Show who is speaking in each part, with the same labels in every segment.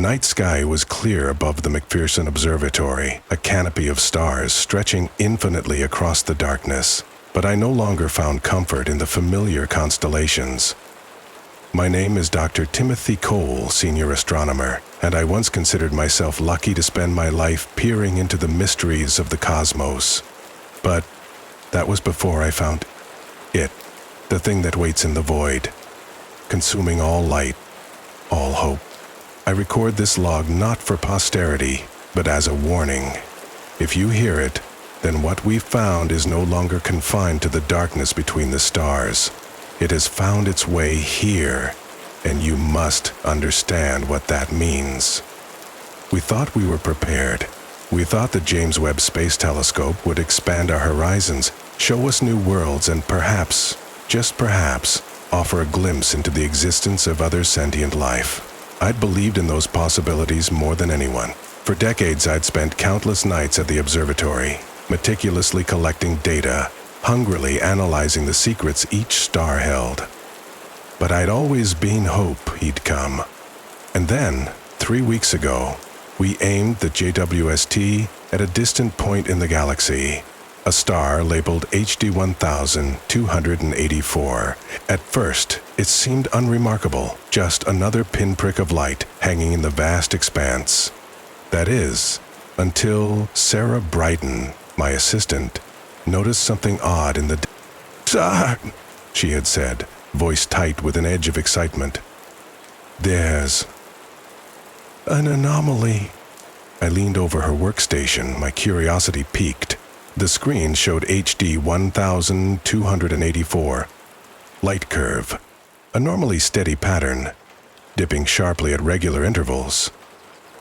Speaker 1: night sky was clear above the McPherson Observatory, a canopy of stars stretching infinitely across the darkness. But I no longer found comfort in the familiar constellations. My name is Dr. Timothy Cole, senior astronomer, and I once considered myself lucky to spend my life peering into the mysteries of the cosmos. But that was before I found it, the thing that waits in the void, consuming all light, all hope. I record this log not for posterity, but as a warning. If you hear it, then what we found is no longer confined to the darkness between the stars. It has found its way here, and you must understand what that means. We thought we were prepared. We thought the James Webb Space Telescope would expand our horizons, show us new worlds, and perhaps, just perhaps, offer a glimpse into the existence of other sentient life. I'd believed in those possibilities more than anyone. For decades, I'd spent countless nights at the observatory, meticulously collecting data, hungrily analyzing the secrets each star held. But I'd always been hope he'd come. And then, 3 weeks ago, we aimed the JWST at a distant point in the galaxy, a star labeled HD 1284. At first, it seemed unremarkable, just another pinprick of light hanging in the vast expanse. That is, until Sarah Brighton, my assistant, noticed something odd in the star, she had said, voice tight with an edge of excitement. There's an anomaly. I leaned over her workstation, my curiosity piqued. The screen showed HD 1284. Light curve, a normally steady pattern, dipping sharply at regular intervals.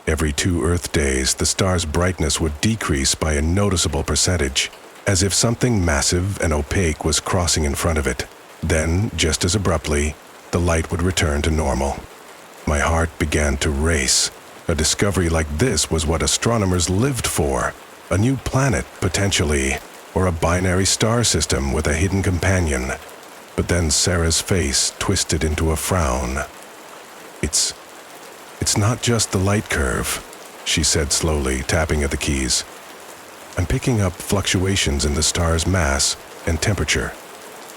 Speaker 1: Every 2 Earth days, the star's brightness would decrease by a noticeable percentage, as if something massive and opaque was crossing in front of it. Then, just as abruptly, the light would return to normal. My heart began to race. A discovery like this was what astronomers lived for. A new planet, potentially, or a binary star system with a hidden companion. But then Sarah's face twisted into a frown. It's not just the light curve, she said slowly, tapping at the keys. I'm picking up fluctuations in the star's mass and temperature.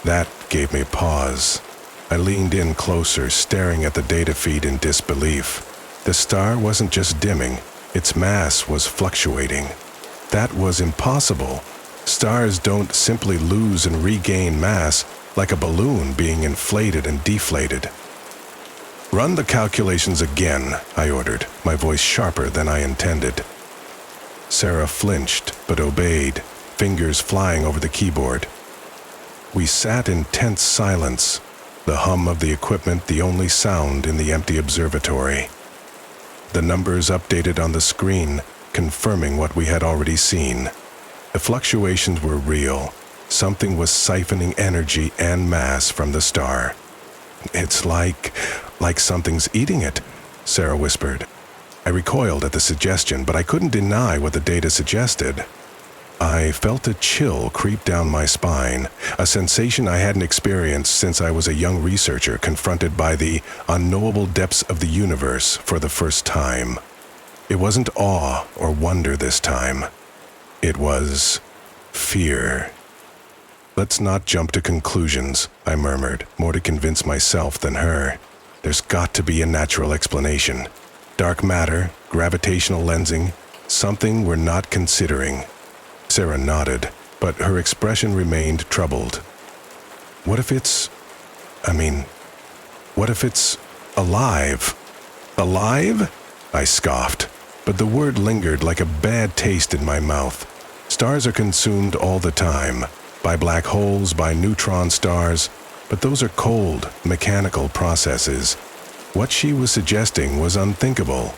Speaker 1: That gave me pause. I leaned in closer, staring at the data feed in disbelief. The star wasn't just dimming, its mass was fluctuating. That was impossible. Stars don't simply lose and regain mass like a balloon being inflated and deflated. Run the calculations again, I ordered, my voice sharper than I intended. Sarah flinched, but obeyed, fingers flying over the keyboard. We sat in tense silence, the hum of the equipment the only sound in the empty observatory. The numbers updated on the screen, confirming what we had already seen. The fluctuations were real. Something was siphoning energy and mass from the star. It's like something's eating it, Sarah whispered. I recoiled at the suggestion, but I couldn't deny what the data suggested. I felt a chill creep down my spine, a sensation I hadn't experienced since I was a young researcher confronted by the unknowable depths of the universe for the first time. It wasn't awe or wonder this time. It was fear. Let's not jump to conclusions, I murmured, more to convince myself than her. There's got to be a natural explanation. Dark matter, gravitational lensing, something we're not considering. Sarah nodded, but her expression remained troubled. What if it's alive? Alive? I scoffed, but the word lingered like a bad taste in my mouth. Stars are consumed all the time, by black holes, by neutron stars, but those are cold, mechanical processes. What she was suggesting was unthinkable.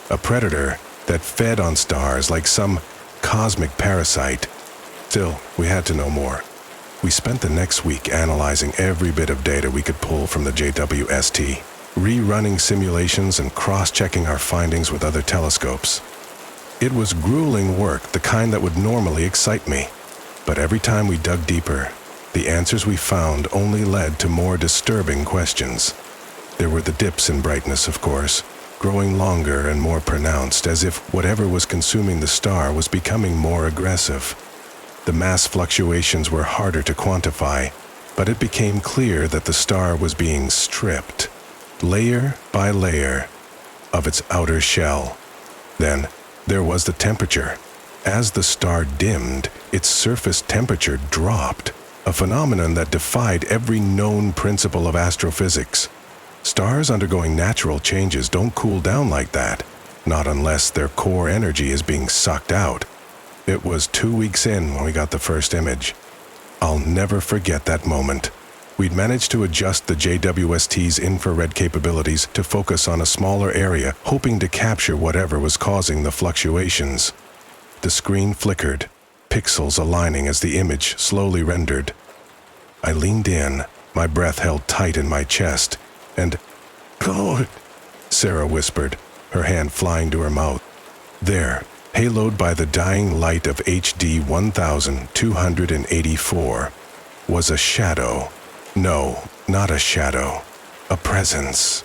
Speaker 1: A predator that fed on stars like some cosmic parasite. Still, we had to know more. We spent the next week analyzing every bit of data we could pull from the JWST, rerunning simulations and cross-checking our findings with other telescopes. It was grueling work, the kind that would normally excite me. But every time we dug deeper, the answers we found only led to more disturbing questions. There were the dips in brightness, of course, growing longer and more pronounced, as if whatever was consuming the star was becoming more aggressive. The mass fluctuations were harder to quantify, but it became clear that the star was being stripped, layer by layer, of its outer shell. Then there was the temperature. As the star dimmed, its surface temperature dropped, a phenomenon that defied every known principle of astrophysics. Stars undergoing natural changes don't cool down like that, not unless their core energy is being sucked out. It was 2 weeks in when we got the first image. I'll never forget that moment. We'd managed to adjust the JWST's infrared capabilities to focus on a smaller area, hoping to capture whatever was causing the fluctuations. The screen flickered, pixels aligning as the image slowly rendered. I leaned in, my breath held tight in my chest, and, "God," Sarah whispered, her hand flying to her mouth. There, haloed by the dying light of HD 1284, was a shadow. No, not a shadow. A presence.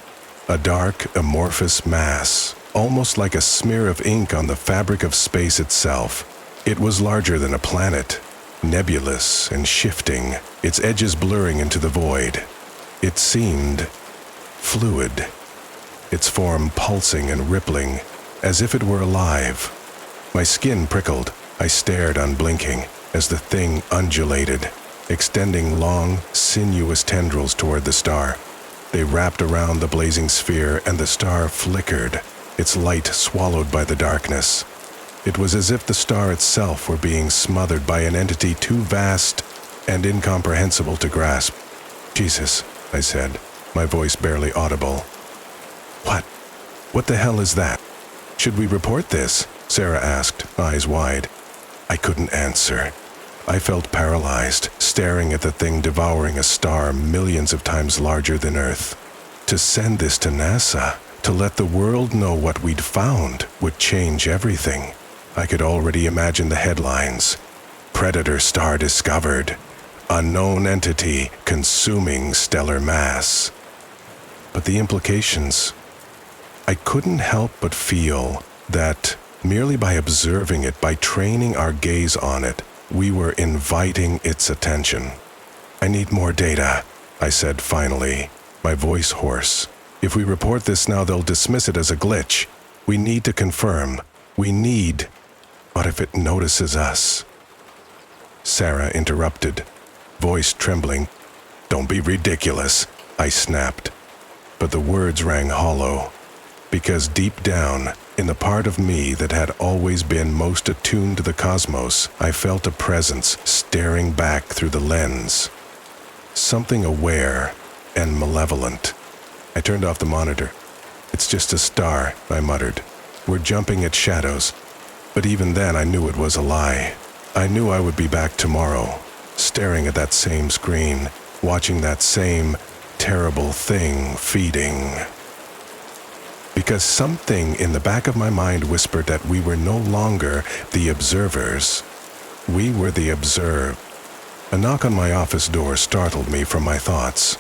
Speaker 1: A dark, amorphous mass, almost like a smear of ink on the fabric of space itself. It was larger than a planet, nebulous and shifting, its edges blurring into the void. It seemed fluid, its form pulsing and rippling, as if it were alive. My skin prickled. I stared unblinking as the thing undulated, extending long, sinuous tendrils toward the star. They wrapped around the blazing sphere, and the star flickered, its light swallowed by the darkness. It was as if the star itself were being smothered by an entity too vast and incomprehensible to grasp. "Jesus," I said, my voice barely audible. What the hell is that? Should we report this?" Sarah asked, eyes wide. I couldn't answer. I felt paralyzed, staring at the thing devouring a star millions of times larger than Earth. To send this to NASA, to let the world know what we'd found, would change everything. I could already imagine the headlines. "Predator star discovered. Unknown entity consuming stellar mass." But the implications... I couldn't help but feel that merely by observing it, by training our gaze on it, we were inviting its attention. "I need more data," I said finally, my voice hoarse. "If we report this now, they'll dismiss it as a glitch. We need to confirm. We need... What if it notices us?" Sarah interrupted, voice trembling. "Don't be ridiculous," I snapped. But the words rang hollow, because deep down, in the part of me that had always been most attuned to the cosmos, I felt a presence staring back through the lens. Something aware and malevolent. I turned off the monitor. "It's just a star," I muttered. "We're jumping at shadows." But even then I knew it was a lie. I knew I would be back tomorrow, staring at that same screen, watching that same terrible thing feeding. Because something in the back of my mind whispered that we were no longer the observers. We were the observed. A knock on my office door startled me from my thoughts.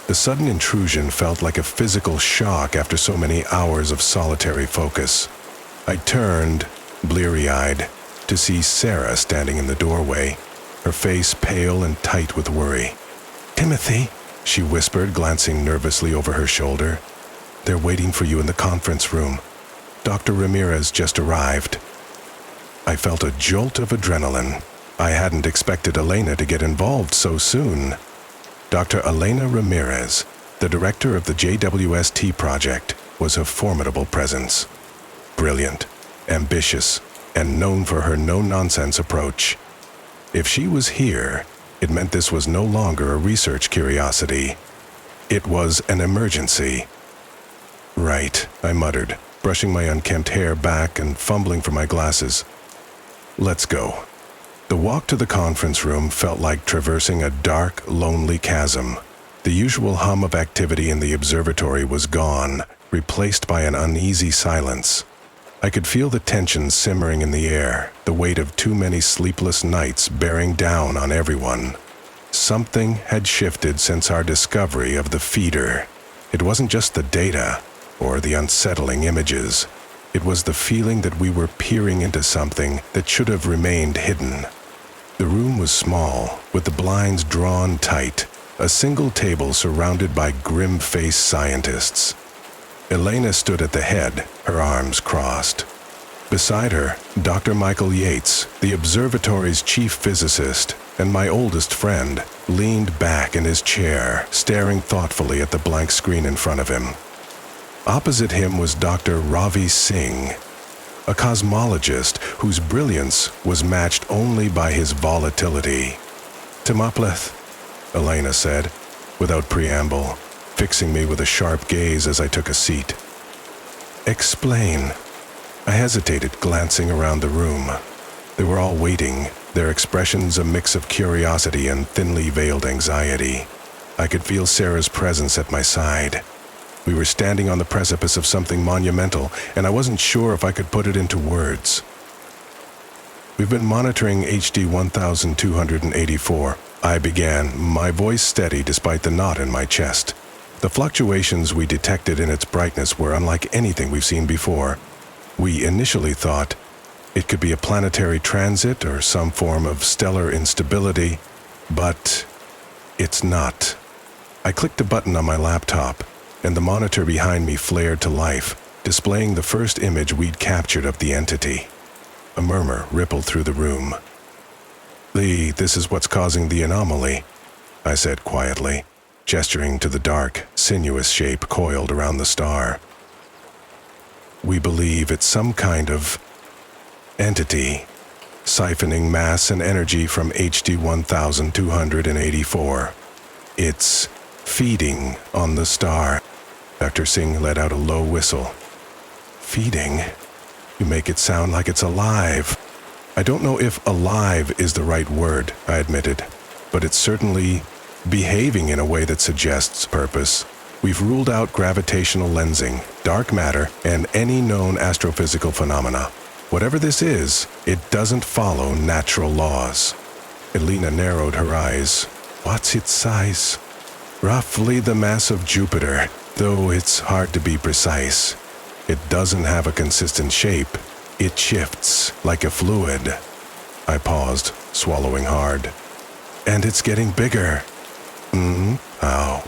Speaker 1: The sudden intrusion felt like a physical shock after so many hours of solitary focus. I turned, bleary-eyed, to see Sarah standing in the doorway, her face pale and tight with worry. "Timothy," she whispered, glancing nervously over her shoulder. "They're waiting for you in the conference room. Dr. Ramirez just arrived." I felt a jolt of adrenaline. I hadn't expected Elena to get involved so soon. Dr. Elena Ramirez, the director of the JWST project, was a formidable presence. Brilliant, ambitious, and known for her no-nonsense approach. If she was here, it meant this was no longer a research curiosity. It was an emergency. "Right," I muttered, brushing my unkempt hair back and fumbling for my glasses. "Let's go." The walk to the conference room felt like traversing a dark, lonely chasm. The usual hum of activity in the observatory was gone, replaced by an uneasy silence. I could feel the tension simmering in the air, the weight of too many sleepless nights bearing down on everyone. Something had shifted since our discovery of the feeder. It wasn't just the data. or the unsettling images. It was the feeling that we were peering into something that should have remained hidden. The room was small, with the blinds drawn tight, a single table surrounded by grim-faced scientists. Elena stood at the head, her arms crossed. Beside her, Dr. Michael Yates, the observatory's chief physicist, and my oldest friend, leaned back in his chair, staring thoughtfully at the blank screen in front of him. Opposite him was Dr. Ravi Singh, a cosmologist whose brilliance was matched only by his volatility. "Timopleth," Elena said, without preamble, fixing me with a sharp gaze as I took a seat. "Explain." I hesitated, glancing around the room. They were all waiting, their expressions a mix of curiosity and thinly veiled anxiety. I could feel Sarah's presence at my side. We were standing on the precipice of something monumental, and I wasn't sure if I could put it into words. "We've been monitoring HD 1284, I began, my voice steady despite the knot in my chest. The fluctuations we detected in its brightness were unlike anything we've seen before. We initially thought it could be a planetary transit or some form of stellar instability, but it's not." I clicked a button on my laptop, and the monitor behind me flared to life, displaying the first image we'd captured of the entity. A murmur rippled through the room. This is what's causing the anomaly," I said quietly, gesturing to the dark, sinuous shape coiled around the star. "We believe it's some kind of entity, siphoning mass and energy from HD 1284. It's feeding on the star." Dr. Singh let out a low whistle. "Feeding? You make it sound like it's alive." "I don't know if alive is the right word," I admitted, "but it's certainly behaving in a way that suggests purpose. We've ruled out gravitational lensing, dark matter, and any known astrophysical phenomena. Whatever this is, it doesn't follow natural laws." Elena narrowed her eyes. "What's its size?" "Roughly the mass of Jupiter, though it's hard to be precise. It doesn't have a consistent shape. It shifts like a fluid." I paused, swallowing hard. "And it's getting bigger." How?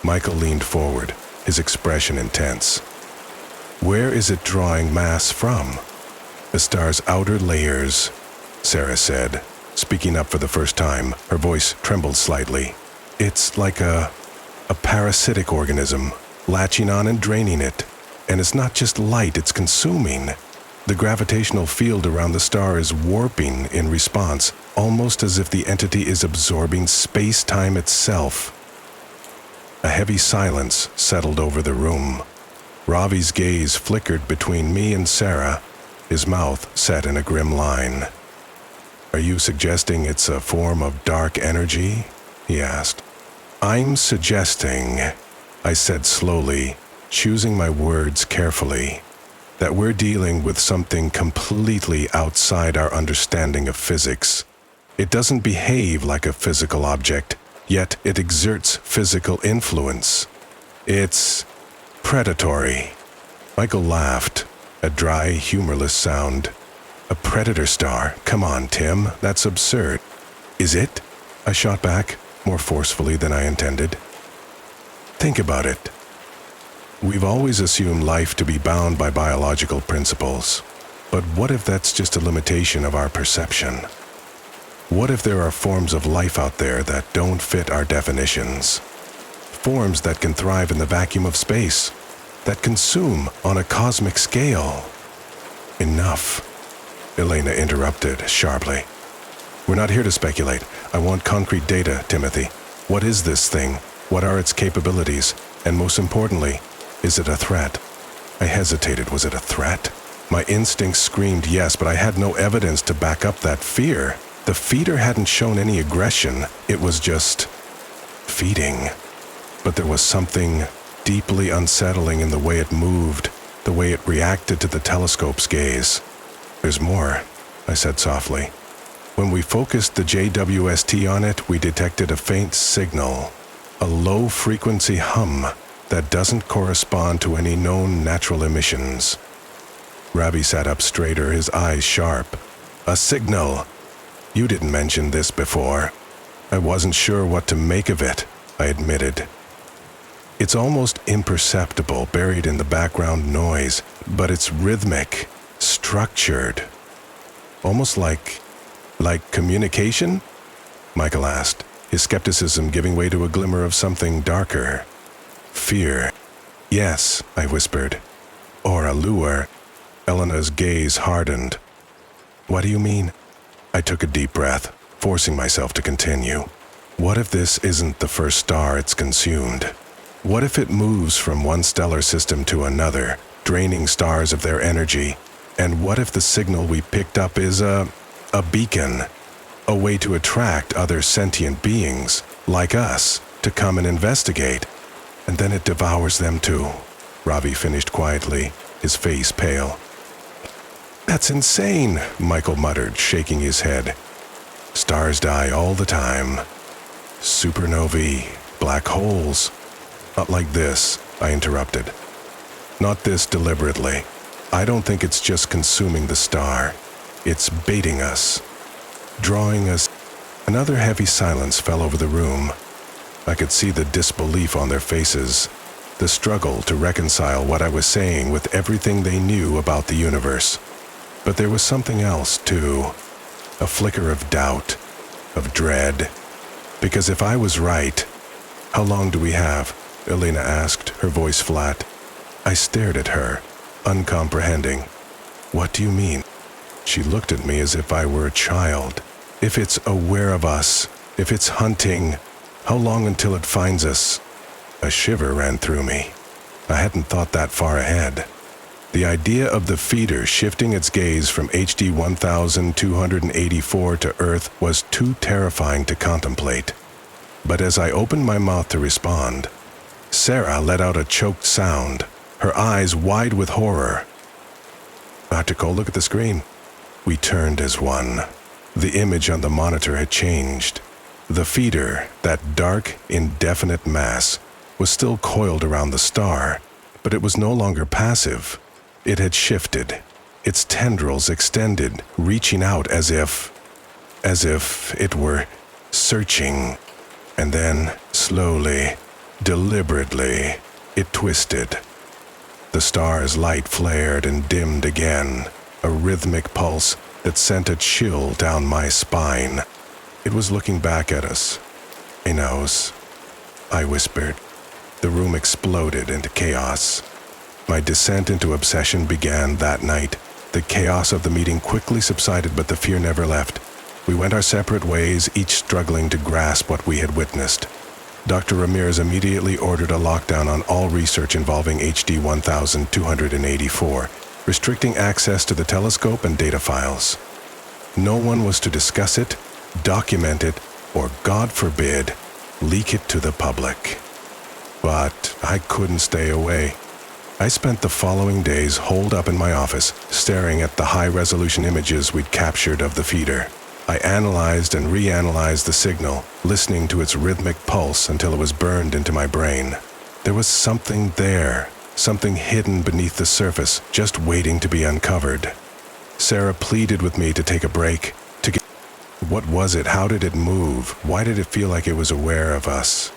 Speaker 1: Michael leaned forward, his expression intense. "Where is it drawing mass from?" "The star's outer layers," Sarah said, speaking up for the first time. Her voice trembled slightly. "It's like a parasitic organism, latching on and draining it. And it's not just light it's consuming. The gravitational field around the star is warping in response, almost as if the entity is absorbing space-time itself." A heavy silence settled over the room. Ravi's gaze flickered between me and Sarah, his mouth set in a grim line. "Are you suggesting it's a form of dark energy?" he asked. "I'm suggesting," I said slowly, choosing my words carefully, "that we're dealing with something completely outside our understanding of physics. It doesn't behave like a physical object, yet it exerts physical influence. It's predatory." Michael laughed, a dry, humorless sound. "A predator star? Come on, Tim, that's absurd." "Is it?" I shot back, more forcefully than I intended. "Think about it. We've always assumed life to be bound by biological principles. But what if that's just a limitation of our perception? What if there are forms of life out there that don't fit our definitions? Forms that can thrive in the vacuum of space, that consume on a cosmic scale." "Enough," Elena interrupted sharply. "We're not here to speculate. I want concrete data, Timothy. What is this thing? What are its capabilities? And most importantly, is it a threat?" I hesitated. Was it a threat? My instincts screamed yes, but I had no evidence to back up that fear. The feeder hadn't shown any aggression. It was just feeding. But there was something deeply unsettling in the way it moved, the way it reacted to the telescope's gaze. "There's more," I said softly. "When we focused the JWST on it, we detected a faint signal, a low-frequency hum, that doesn't correspond to any known natural emissions. Ravi sat up straighter, his eyes sharp. A signal! You didn't mention this before. I wasn't sure what to make of it, I admitted. It's almost imperceptible, buried in the background noise, but it's rhythmic, structured. Almost like communication? Michael asked, his skepticism giving way to a glimmer of something darker. Fear. Yes, I whispered. Or a lure. Elena's gaze hardened. What do you mean? I took a deep breath, forcing myself to continue. What if this isn't the first star it's consumed? What if it moves from one stellar system to another, draining stars of their energy? And what if the signal we picked up is a beacon? A way to attract other sentient beings, like us, to come and investigate. And then it devours them too. Ravi finished quietly, his face pale. That's insane, Michael muttered, shaking his head. Stars die all the time. Supernovae, black holes. Not like this, I interrupted. Not this deliberately. I don't think it's just consuming the star. It's baiting us, drawing us. Another heavy silence fell over the room. I could see the disbelief on their faces, the struggle to reconcile what I was saying with everything they knew about the universe. But there was something else, too. A flicker of doubt, of dread. Because if I was right... How long do we have? Elena asked, her voice flat. I stared at her, uncomprehending. What do you mean? She looked at me as if I were a child. If it's aware of us, if it's hunting, how long until it finds us? A shiver ran through me. I hadn't thought that far ahead. The idea of the feeder shifting its gaze from HD 1284 to Earth was too terrifying to contemplate. But as I opened my mouth to respond, Sarah let out a choked sound, her eyes wide with horror. Dr. Cole, look at the screen. We turned as one. The image on the monitor had changed. The feeder, that dark, indefinite mass, was still coiled around the star, but it was no longer passive. It had shifted, its tendrils extended, reaching out as if it were searching. And then, slowly, deliberately, it twisted. The star's light flared and dimmed again, a rhythmic pulse that sent a chill down my spine. It was looking back at us. He knows, I whispered. The room exploded into chaos. My descent into obsession began that night. The chaos of the meeting quickly subsided, but the fear never left. We went our separate ways, each struggling to grasp what we had witnessed. Dr. Ramirez immediately ordered a lockdown on all research involving HD 1284, restricting access to the telescope and data files. No one was to discuss it, document it, or, God forbid, leak it to the public. But I couldn't stay away. I spent the following days holed up in my office, staring at the high-resolution images we'd captured of the feeder. I analyzed and reanalyzed the signal, listening to its rhythmic pulse until it was burned into my brain. There was something there, something hidden beneath the surface, just waiting to be uncovered. Sarah pleaded with me to take a break, to get... What was it? How did it move? Why did it feel like it was aware of us?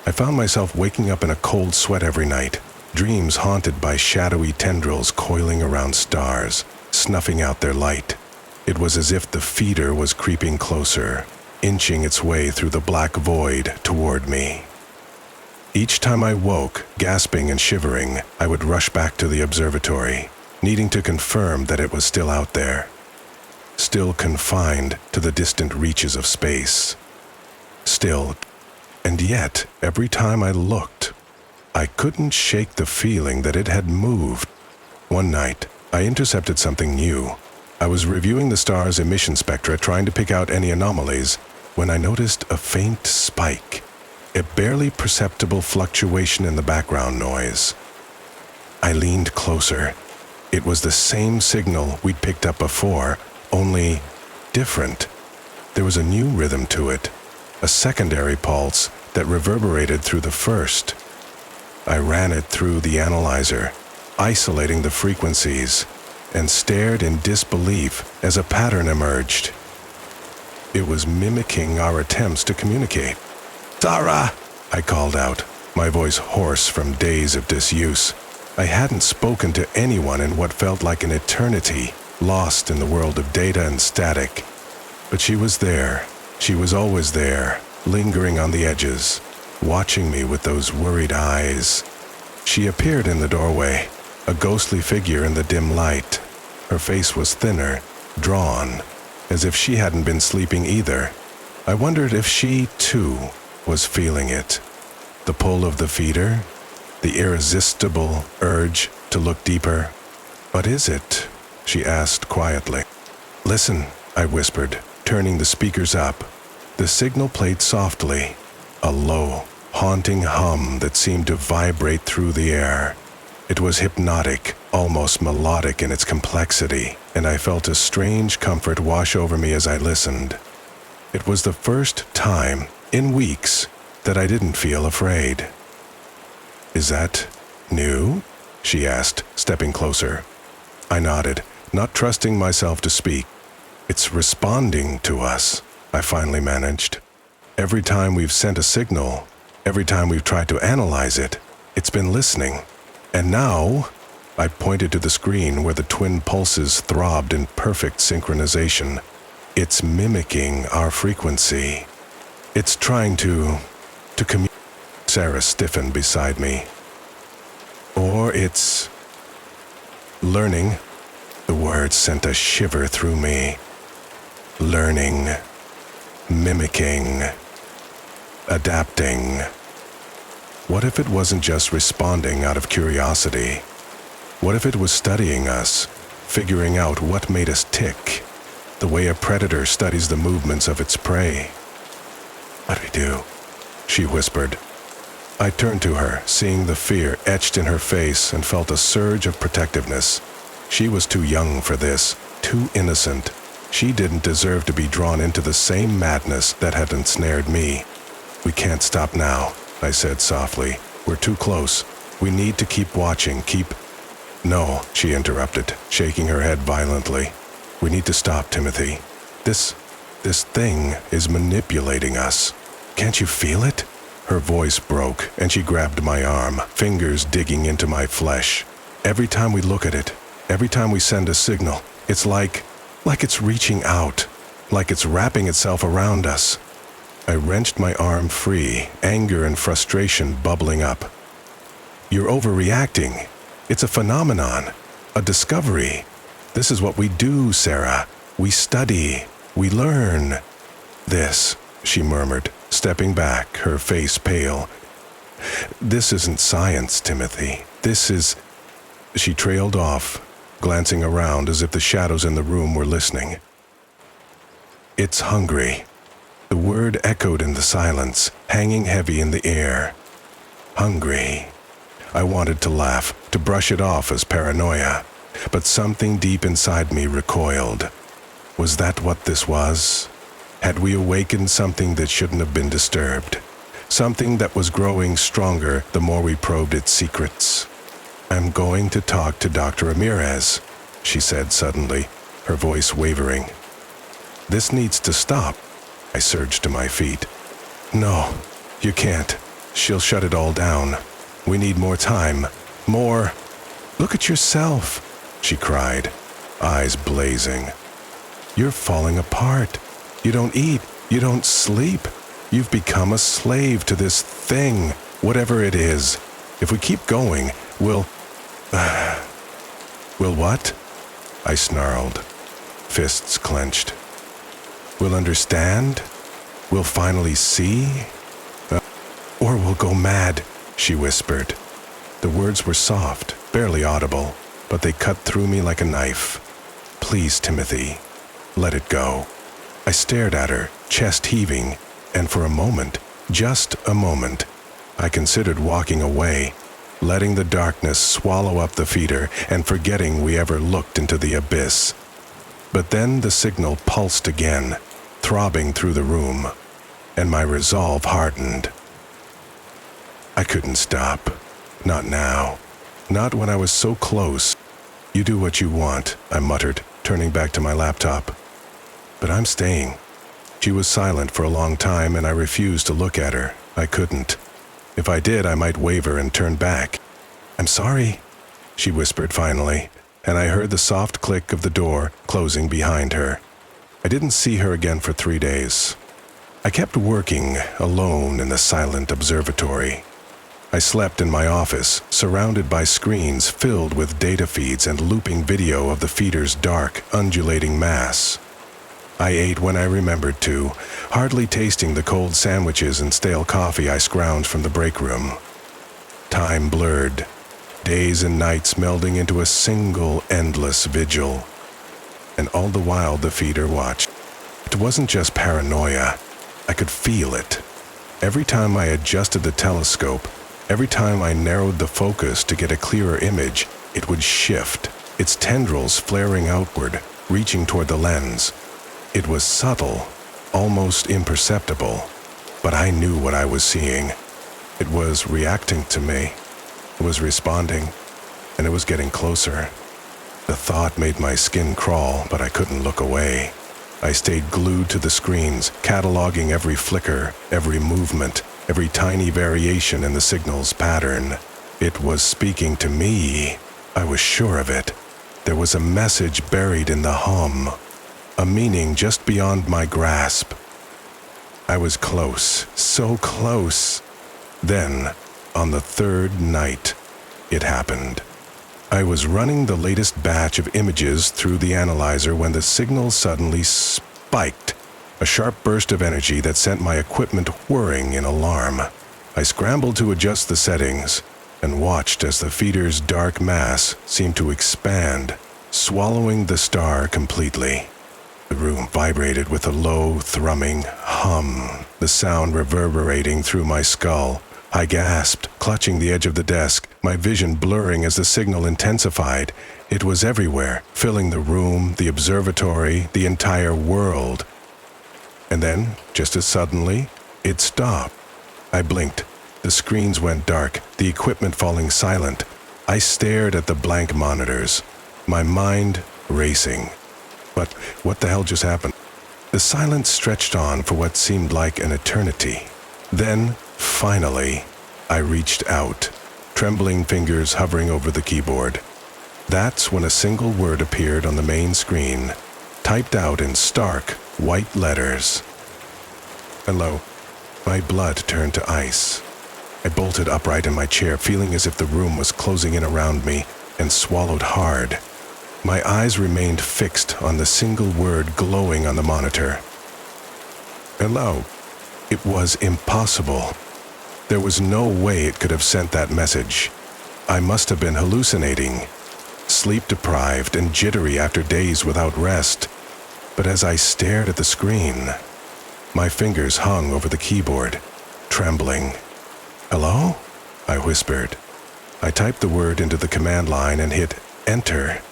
Speaker 1: I found myself waking up in a cold sweat every night, dreams haunted by shadowy tendrils coiling around stars, snuffing out their light. It was as if the feeder was creeping closer, inching its way through the black void toward me. Each time I woke, gasping and shivering, I would rush back to the observatory, needing to confirm that it was still out there, still confined to the distant reaches of space. Still, and yet, every time I looked, I couldn't shake the feeling that it had moved. One night, I intercepted something new. I was reviewing the star's emission spectra, trying to pick out any anomalies, when I noticed a faint spike, a barely perceptible fluctuation in the background noise. I leaned closer. It was the same signal we'd picked up before, only different. There was a new rhythm to it, a secondary pulse that reverberated through the first. I ran it through the analyzer, isolating the frequencies, and stared in disbelief as a pattern emerged. It was mimicking our attempts to communicate. "Sarah!" I called out, my voice hoarse from days of disuse. I hadn't spoken to anyone in what felt like an eternity, lost in the world of data and static. But she was there. She was always there, lingering on the edges, watching me with those worried eyes. She appeared in the doorway, a ghostly figure in the dim light. Her face was thinner, drawn, as if she hadn't been sleeping either. I wondered if she, too, was feeling it. The pull of the feeder, the irresistible urge to look deeper. "What is it?" she asked quietly. "Listen," I whispered, turning the speakers up. The signal played softly, a low, haunting hum that seemed to vibrate through the air. It was hypnotic, almost melodic in its complexity, and I felt a strange comfort wash over me as I listened. It was the first time, in weeks, that I didn't feel afraid. "Is that new?" she asked, stepping closer. I nodded, not trusting myself to speak. "It's responding to us," I finally managed. "Every time we've sent a signal, every time we've tried to analyze it, it's been listening. And now," I pointed to the screen where the twin pulses throbbed in perfect synchronization, "it's mimicking our frequency. It's trying to communicate." Sarah stiffened beside me. "Or it's learning." The words sent a shiver through me. Learning, mimicking, adapting. What if it wasn't just responding out of curiosity? What if it was studying us, figuring out what made us tick, the way a predator studies the movements of its prey? "What do we do?" she whispered. I turned to her, seeing the fear etched in her face, and felt a surge of protectiveness. She was too young for this, too innocent. She didn't deserve to be drawn into the same madness that had ensnared me. "We can't stop now," I said softly. "We're too close. We need to keep watching, keep—" "No," she interrupted, shaking her head violently. "We need to stop, Timothy. This thing is manipulating us. Can't you feel it?" Her voice broke, and she grabbed my arm, fingers digging into my flesh. "Every time we look at it, every time we send a signal, it's like it's reaching out, like it's wrapping itself around us." I wrenched my arm free, anger and frustration bubbling up. "You're overreacting. It's a phenomenon, a discovery. This is what we do, Sarah. We study, we learn." "This," she murmured, stepping back, her face pale. "This isn't science, Timothy. This is—" She trailed off, glancing around as if the shadows in the room were listening. "It's hungry." The word echoed in the silence, hanging heavy in the air. Hungry. I wanted to laugh, to brush it off as paranoia, but something deep inside me recoiled. Was that what this was? Had we awakened something that shouldn't have been disturbed? Something that was growing stronger the more we probed its secrets? "I'm going to talk to Dr. Ramirez," she said suddenly, her voice wavering. "This needs to stop." I surged to my feet. "No, you can't. She'll shut it all down. We need more time. More—" "Look at yourself," she cried, eyes blazing. "You're falling apart. You don't eat. You don't sleep. You've become a slave to this thing, whatever it is. If we keep going, we'll—" "Will what?" I snarled, fists clenched. "We'll understand? We'll finally see? Or we'll go mad," she whispered. The words were soft, barely audible, but they cut through me like a knife. "Please, Timothy, let it go." I stared at her, chest heaving, and for a moment, just a moment, I considered walking away, letting the darkness swallow up the feeder and forgetting we ever looked into the abyss. But then the signal pulsed again, throbbing through the room, and my resolve hardened. I couldn't stop. Not now. Not when I was so close. You do what you want, I muttered, turning back to my laptop. But I'm staying. She was silent for a long time, and I refused to look at her. I couldn't. If I did, I might waver and turn back. I'm sorry, she whispered finally, and I heard the soft click of the door closing behind her. I didn't see her again for 3 days. I kept working alone in the silent observatory. I slept in my office, surrounded by screens filled with data feeds and looping video of the feeder's dark, undulating mass. I ate when I remembered to, hardly tasting the cold sandwiches and stale coffee I scrounged from the break room. Time blurred, days and nights melding into a single endless vigil. And all the while the feeder watched. It wasn't just paranoia. I could feel it. Every time I adjusted the telescope, every time I narrowed the focus to get a clearer image, it would shift, its tendrils flaring outward, reaching toward the lens. It was subtle, almost imperceptible, but I knew what I was seeing. It was reacting to me. It was responding, and it was getting closer. The thought made my skin crawl, but I couldn't look away. I stayed glued to the screens, cataloging every flicker, every movement, every tiny variation in the signal's pattern. It was speaking to me. I was sure of it. There was a message buried in the hum, a meaning just beyond my grasp. I was close, so close. Then, on the third night, it happened. I was running the latest batch of images through the analyzer when the signal suddenly spiked, a sharp burst of energy that sent my equipment whirring in alarm. I scrambled to adjust the settings and watched as the feeder's dark mass seemed to expand, swallowing the star completely. The room vibrated with a low, thrumming hum, the sound reverberating through my skull. I gasped, clutching the edge of the desk, my vision blurring as the signal intensified. It was everywhere, filling the room, the observatory, the entire world. And then, just as suddenly, it stopped. I blinked. The screens went dark, the equipment falling silent. I stared at the blank monitors, my mind racing. But what the hell just happened? The silence stretched on for what seemed like an eternity. Then, finally, I reached out, trembling fingers hovering over the keyboard. That's when a single word appeared on the main screen, typed out in stark, white letters. Hello. My blood turned to ice. I bolted upright in my chair, feeling as if the room was closing in around me, and swallowed hard. My eyes remained fixed on the single word glowing on the monitor. Hello. It was impossible. There was no way it could have sent that message. I must have been hallucinating, sleep-deprived and jittery after days without rest. But as I stared at the screen, my fingers hung over the keyboard, trembling. Hello? I whispered. I typed the word into the command line and hit enter,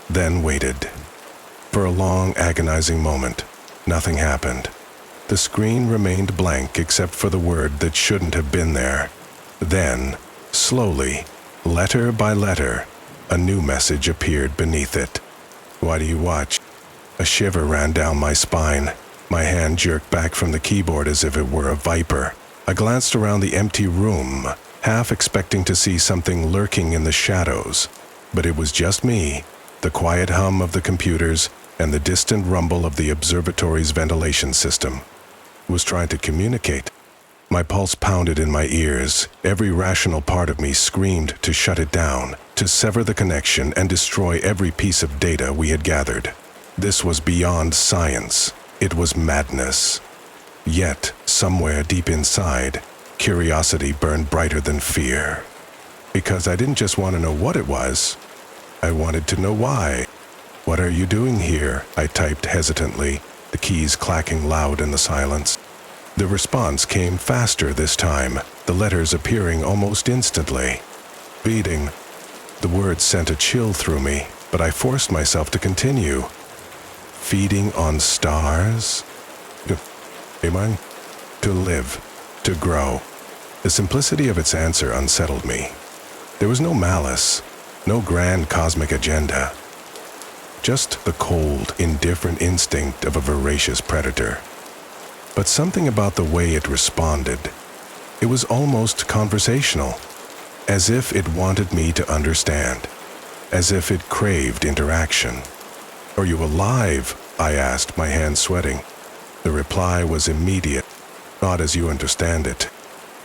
Speaker 1: then waited. For a long, agonizing moment, nothing happened. The screen remained blank except for the word that shouldn't have been there. Then, slowly, letter by letter, a new message appeared beneath it. Why do you watch? A shiver ran down my spine. My hand jerked back from the keyboard as if it were a viper. I glanced around the empty room, half expecting to see something lurking in the shadows. But it was just me, the quiet hum of the computers, and the distant rumble of the observatory's ventilation system. It was trying to communicate. My pulse pounded in my ears. Every rational part of me screamed to shut it down, to sever the connection and destroy every piece of data we had gathered. This was beyond science. It was madness. Yet, somewhere deep inside, curiosity burned brighter than fear. Because I didn't just want to know what it was, I wanted to know why. What are you doing here? I typed hesitantly, the keys clacking loud in the silence. The response came faster this time, the letters appearing almost instantly. Feeding. The words sent a chill through me, but I forced myself to continue. Feeding on stars? Amen? To live, to grow. The simplicity of its answer unsettled me. There was no malice, no grand cosmic agenda, just the cold, indifferent instinct of a voracious predator. But something about the way it responded, it was almost conversational, as if it wanted me to understand, as if it craved interaction. "Are you alive?" I asked, my hands sweating. The reply was immediate. "Not as you understand it."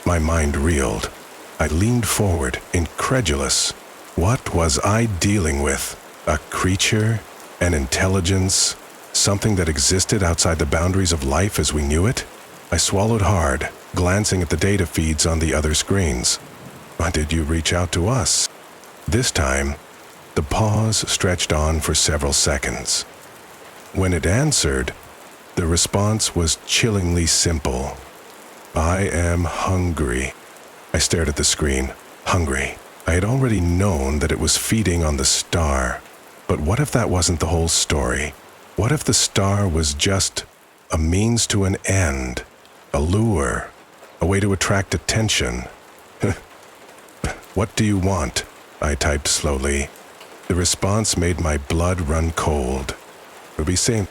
Speaker 1: My mind reeled. I leaned forward, incredulous. What was I dealing with? A creature? An intelligence? Something that existed outside the boundaries of life as we knew it? I swallowed hard, glancing at the data feeds on the other screens. "Why did you reach out to us?" This time, the pause stretched on for several seconds. When it answered, the response was chillingly simple. "I am hungry." I stared at the screen. Hungry. I had already known that it was feeding on the star. But what if that wasn't the whole story? What if the star was just a means to an end, a lure, a way to attract attention? "What do you want?" I typed slowly. The response made my blood run cold. To be seen.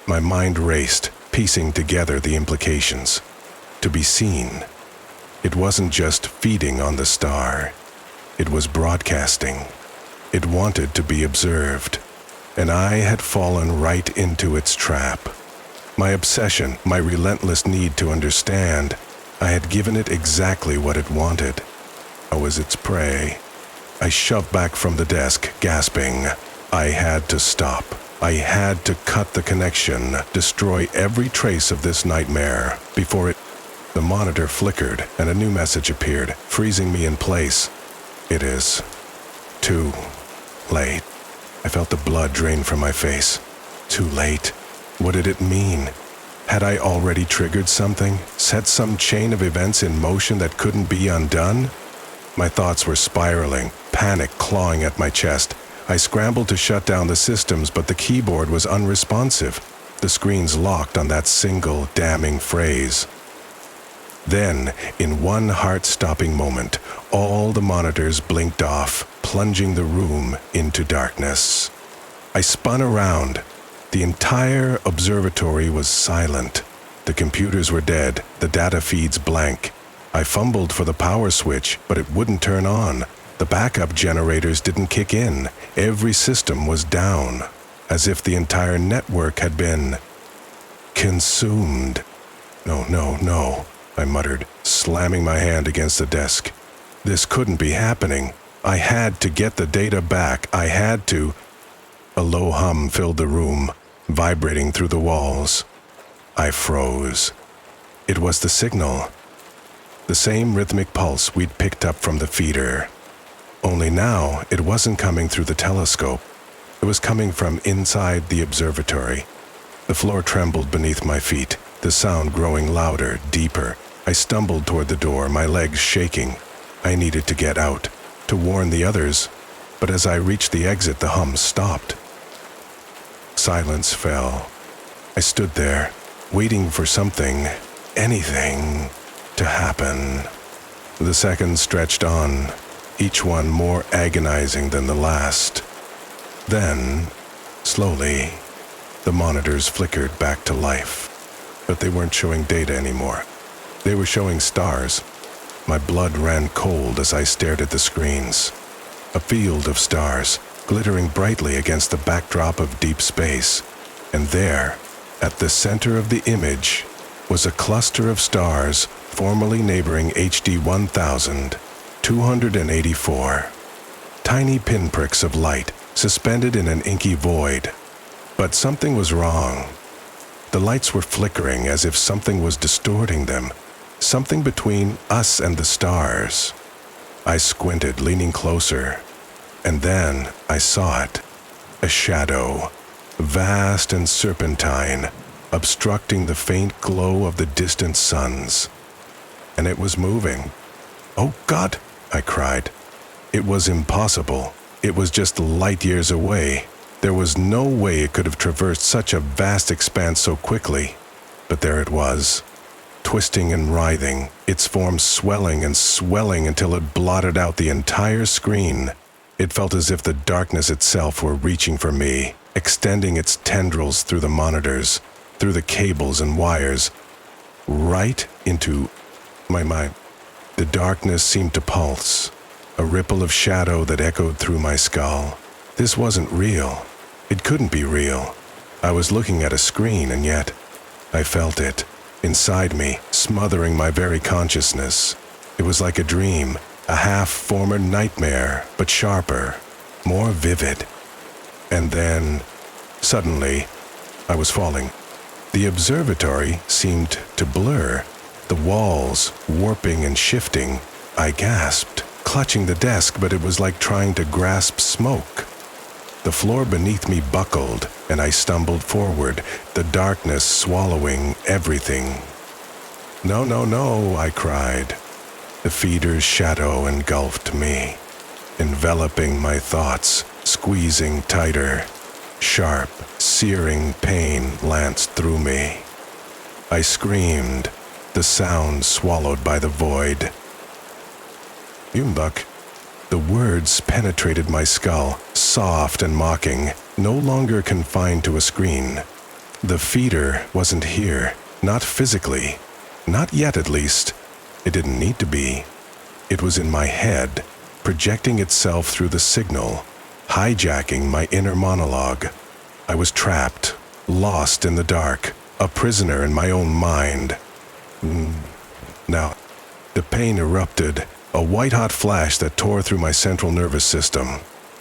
Speaker 1: My mind raced, piecing together the implications. To be seen. It wasn't just feeding on the star. It was broadcasting. It wanted to be observed. And I had fallen right into its trap. My obsession, my relentless need to understand, I had given it exactly what it wanted. I was its prey. I shoved back from the desk, gasping. I had to stop. I had to cut the connection, destroy every trace of this nightmare before it... The monitor flickered and a new message appeared, freezing me in place. "It is too late." I felt the blood drain from my face. Too late? What did it mean? Had I already triggered something, set some chain of events in motion that couldn't be undone? My thoughts were spiraling, panic clawing at my chest. I scrambled to shut down the systems, but the keyboard was unresponsive. The screens locked on that single damning phrase. Then, in one heart-stopping moment, all the monitors blinked off, plunging the room into darkness. I spun around. The entire observatory was silent. The computers were dead, the data feeds blank. I fumbled for the power switch, but it wouldn't turn on. The backup generators didn't kick in. Every system was down, as if the entire network had been consumed. No, I muttered, slamming my hand against the desk. This couldn't be happening. I had to get the data back. I had to. A low hum filled the room, vibrating through the walls. I froze. It was the signal. The same rhythmic pulse we'd picked up from the feeder. Only now, it wasn't coming through the telescope. It was coming from inside the observatory. The floor trembled beneath my feet, the sound growing louder, deeper. I stumbled toward the door, my legs shaking. I needed to get out, to warn the others, but as I reached the exit, the hum stopped. Silence fell. I stood there, waiting for something, anything, to happen. The seconds stretched on, each one more agonizing than the last. Then, slowly, the monitors flickered back to life, but they weren't showing data anymore. They were showing stars. My blood ran cold as I stared at the screens. A field of stars, glittering brightly against the backdrop of deep space. And there, at the center of the image, was a cluster of stars formerly neighboring HD 1000, 284. Tiny pinpricks of light, suspended in an inky void. But something was wrong. The lights were flickering as if something was distorting them. Something between us and the stars. I squinted, leaning closer. And then I saw it. A shadow, vast and serpentine, obstructing the faint glow of the distant suns. And it was moving. "Oh God!" I cried. It was impossible. It was just light years away. There was no way it could have traversed such a vast expanse so quickly. But there it was. twisting and writhing, its form swelling and swelling until it blotted out the entire screen. It felt as if the darkness itself were reaching for me, extending its tendrils through the monitors, through the cables and wires, right into my mind. The darkness seemed to pulse, a ripple of shadow that echoed through my skull. This wasn't real. It couldn't be real. I was looking at a screen, and yet I felt it, inside me, smothering my very consciousness. It was like a dream, a half-formed nightmare, but sharper, more vivid. And then, suddenly, I was falling. The observatory seemed to blur, the walls warping and shifting. I gasped, clutching the desk, but it was like trying to grasp smoke. The floor beneath me buckled, and I stumbled forward, the darkness swallowing everything. "No, no, no," I cried. The feeder's shadow engulfed me, enveloping my thoughts, squeezing tighter. Sharp, searing pain lanced through me. I screamed, the sound swallowed by the void. "Yumbuk." The words penetrated my skull, soft and mocking, no longer confined to a screen. The feeder wasn't here, not physically, not yet at least. It didn't need to be. It was in my head, projecting itself through the signal, hijacking my inner monologue. I was trapped, lost in the dark, a prisoner in my own mind. Now, the pain erupted, a white-hot flash that tore through my central nervous system.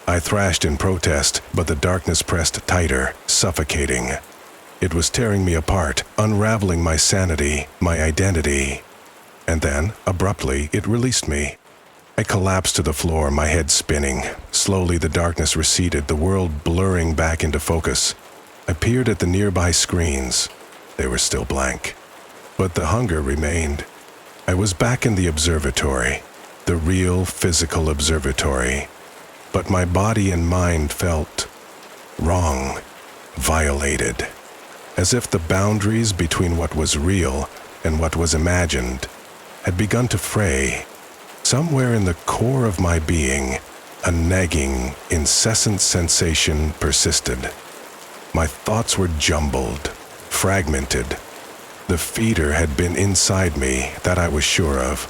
Speaker 1: I thrashed in protest, but the darkness pressed tighter, suffocating. It was tearing me apart, unraveling my sanity, my identity. And then, abruptly, it released me. I collapsed to the floor, my head spinning. Slowly the darkness receded, the world blurring back into focus. I peered at the nearby screens. They were still blank. But the hunger remained. I was back in the observatory, the real physical observatory. But my body and mind felt wrong, violated. As if the boundaries between what was real and what was imagined had begun to fray. Somewhere in the core of my being, a nagging, incessant sensation persisted. My thoughts were jumbled, fragmented. The feeder had been inside me, that I was sure of,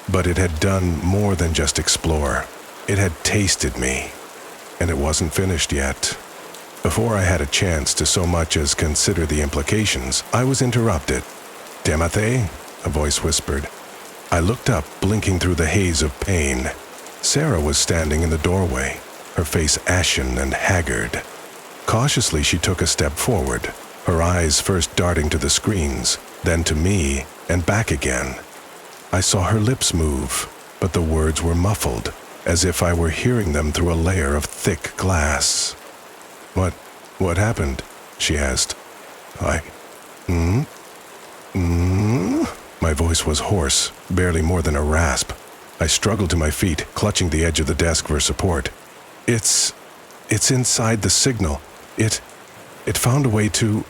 Speaker 1: but it had done more than just explore. It had tasted me, and it wasn't finished yet. Before I had a chance to so much as consider the implications, I was interrupted. "Timothy?" a voice whispered. I looked up, blinking through the haze of pain. Sarah was standing in the doorway, her face ashen and haggard. Cautiously, she took a step forward, her eyes first darting to the screens, then to me, and back again. I saw her lips move, but the words were muffled, as if I were hearing them through a layer of thick glass. What happened?" she asked. My voice was hoarse, barely more than a rasp. I struggled to my feet, clutching the edge of the desk for support. It's inside the signal. It found a way to..."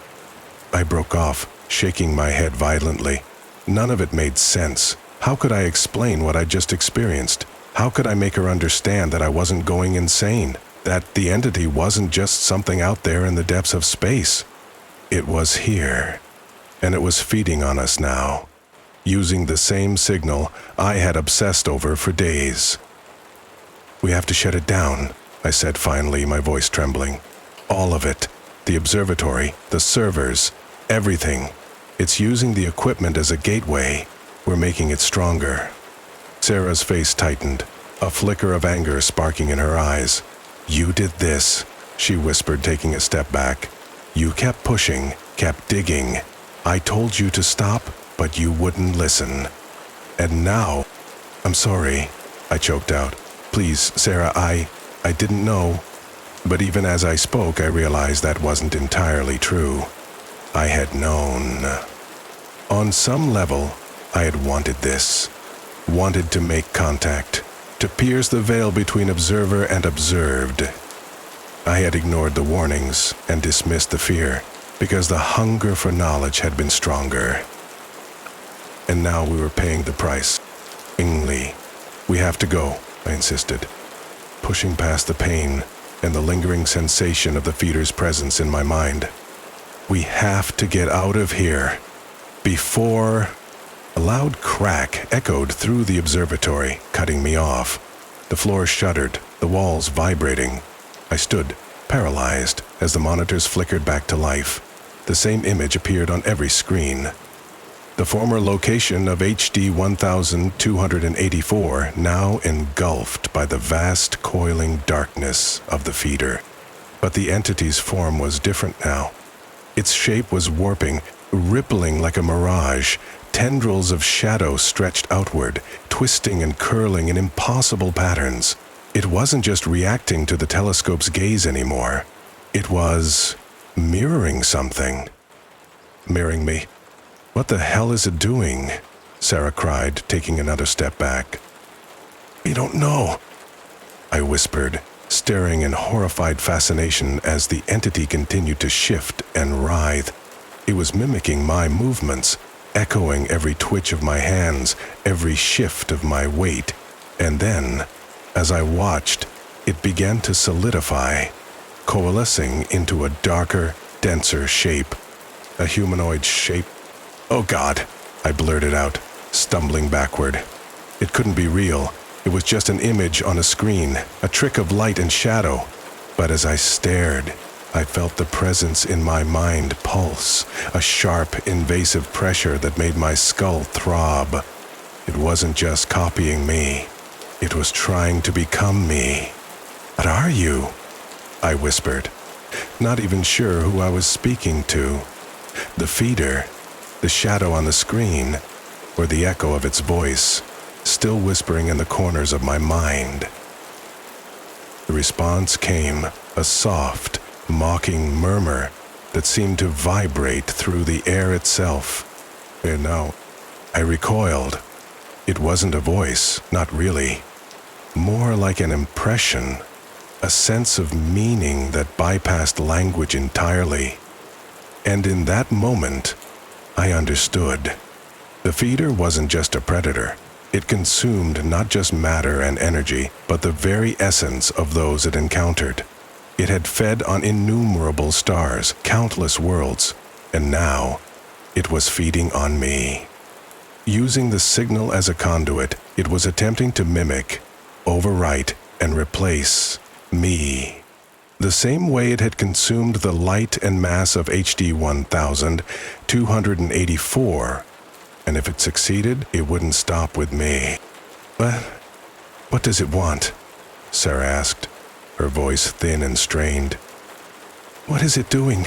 Speaker 1: I broke off, shaking my head violently. None of it made sense. How could I explain what I just experienced? How could I make her understand that I wasn't going insane? That the entity wasn't just something out there in the depths of space? It was here, and it was feeding on us now, using the same signal I had obsessed over for days. "We have to shut it down," I said finally, my voice trembling. "All of it. The observatory, the servers, everything. It's using the equipment as a gateway. We're making it stronger." Sarah's face tightened, a flicker of anger sparking in her eyes. "You did this," she whispered, taking a step back. "You kept pushing, kept digging. I told you to stop, but you wouldn't listen. And now..." "I'm sorry," I choked out. "Please, Sarah, I didn't know." But even as I spoke, I realized that wasn't entirely true. I had known. On some level, I had wanted this. Wanted to make contact, to pierce the veil between observer and observed. I had ignored the warnings and dismissed the fear, because the hunger for knowledge had been stronger. And now we were paying the price. Lee, we have to go, I insisted, pushing past the pain and the lingering sensation of the feeder's presence in my mind. We have to get out of here. Before... A loud crack echoed through the observatory, cutting me off. The floor shuddered, the walls vibrating. I stood, paralyzed, as the monitors flickered back to life. The same image appeared on every screen. The former location of HD 1284 now engulfed by the vast coiling darkness of the feeder. But the entity's form was different now. Its shape was warping, rippling like a mirage. Tendrils of shadow stretched outward, twisting and curling in impossible patterns. It wasn't just reacting to the telescope's gaze anymore. It was mirroring something. Mirroring me. What the hell is it doing? Sarah cried, taking another step back. We don't know, I whispered, staring in horrified fascination as the entity continued to shift and writhe. It was mimicking my movements, echoing every twitch of my hands, every shift of my weight. And then, as I watched, it began to solidify, coalescing into a darker, denser shape. A humanoid shape. Oh God, I blurted out, stumbling backward. It couldn't be real. It was just an image on a screen, a trick of light and shadow. But as I stared, I felt the presence in my mind pulse, a sharp, invasive pressure that made my skull throb. It wasn't just copying me. It was trying to become me. What are you? I whispered, not even sure who I was speaking to. The feeder, the shadow on the screen, or the echo of its voice, still whispering in the corners of my mind. The response came, a soft, mocking murmur that seemed to vibrate through the air itself. And now, I recoiled. It wasn't a voice, not really. More like an impression, a sense of meaning that bypassed language entirely. And in that moment, I understood. The feeder wasn't just a predator. It consumed not just matter and energy, but the very essence of those it encountered. It had fed on innumerable stars, countless worlds, and now it was feeding on me. Using the signal as a conduit, it was attempting to mimic, overwrite, and replace me. The same way it had consumed the light and mass of HD 1284, and if it succeeded, it wouldn't stop with me. But what does it want? Sarah asked, her voice thin and strained. What is it doing?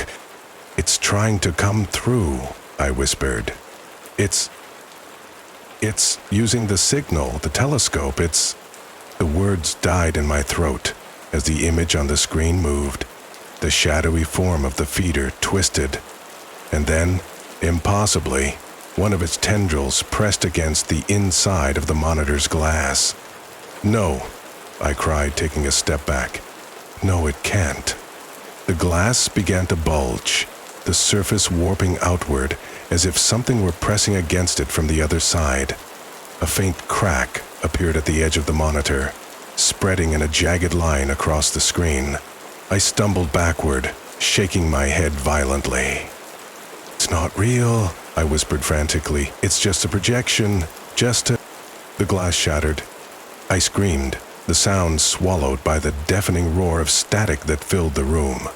Speaker 1: It's trying to come through, I whispered. It's using the signal, the telescope, The words died in my throat as the image on the screen moved. The shadowy form of the feeder twisted, and then, impossibly, one of its tendrils pressed against the inside of the monitor's glass. No, I cried, taking a step back. No, it can't. The glass began to bulge, the surface warping outward as if something were pressing against it from the other side. A faint crack appeared at the edge of the monitor, spreading in a jagged line across the screen. I stumbled backward, shaking my head violently. It's not real, I whispered frantically. It's just a projection, just a... The glass shattered. I screamed, the sound swallowed by the deafening roar of static that filled the room.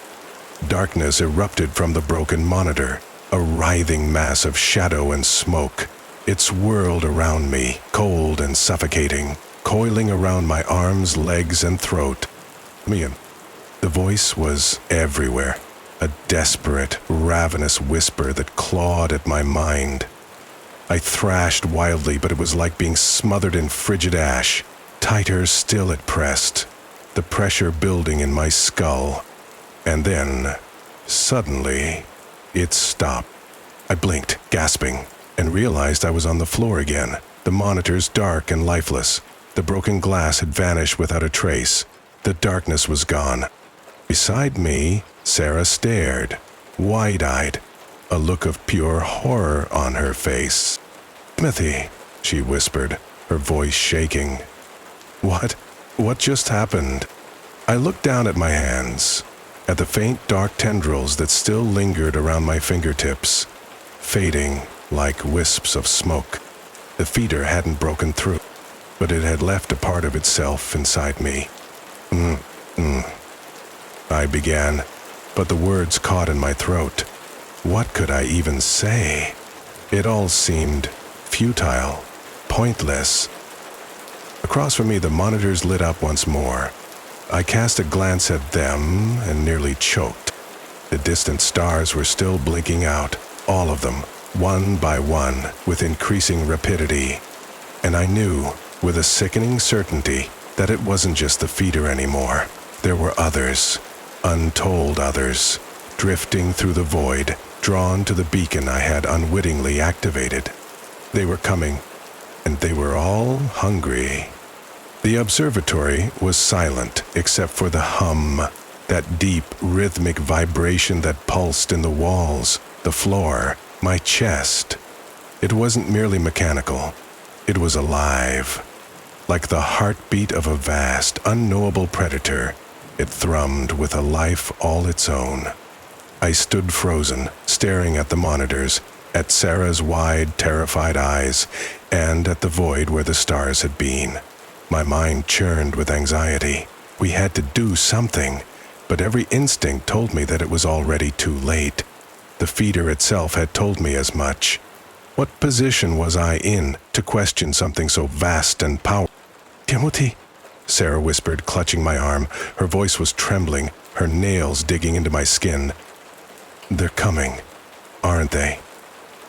Speaker 1: Darkness erupted from the broken monitor, a writhing mass of shadow and smoke. It swirled around me, cold and suffocating, coiling around my arms, legs, and throat. Mian. The voice was everywhere, a desperate, ravenous whisper that clawed at my mind. I thrashed wildly, but it was like being smothered in frigid ash. Tighter still it pressed, the pressure building in my skull. And then, suddenly, it stopped. I blinked, gasping, and realized I was on the floor again, the monitors dark and lifeless. The broken glass had vanished without a trace. The darkness was gone. Beside me, Sarah stared, wide-eyed, a look of pure horror on her face. "Timothy," she whispered, her voice shaking. "What? What just happened?" I looked down at my hands, at the faint dark tendrils that still lingered around my fingertips, fading like wisps of smoke. The feeder hadn't broken through, but it had left a part of itself inside me. I began, but the words caught in my throat. What could I even say? It all seemed futile, pointless. Across from me, the monitors lit up once more. I cast a glance at them and nearly choked. The distant stars were still blinking out, all of them, one by one, with increasing rapidity. And I knew, with a sickening certainty, that it wasn't just the feeder anymore. There were others, untold others, drifting through the void, drawn to the beacon I had unwittingly activated. They were coming, and they were all hungry. The observatory was silent except for the hum, that deep, rhythmic vibration that pulsed in the walls, the floor, my chest. It wasn't merely mechanical. It was alive. Like the heartbeat of a vast, unknowable predator, it thrummed with a life all its own. I stood frozen, staring at the monitors, at Sarah's wide, terrified eyes, and at the void where the stars had been. My mind churned with anxiety. We had to do something, but every instinct told me that it was already too late. The feeder itself had told me as much. What position was I in to question something so vast and powerful? "Timothy," Sarah whispered, clutching my arm. Her voice was trembling, her nails digging into my skin. "They're coming, aren't they?"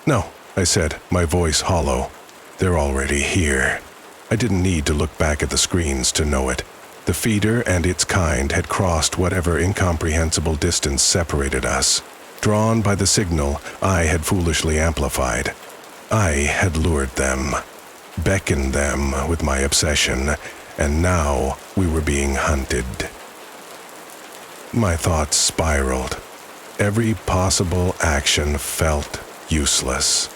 Speaker 1: "No," I said, my voice hollow. "They're already here." I didn't need to look back at the screens to know it. The feeder and its kind had crossed whatever incomprehensible distance separated us. Drawn by the signal I had foolishly amplified. I had lured them, beckoned them with my obsession, and now we were being hunted. My thoughts spiraled. Every possible action felt useless.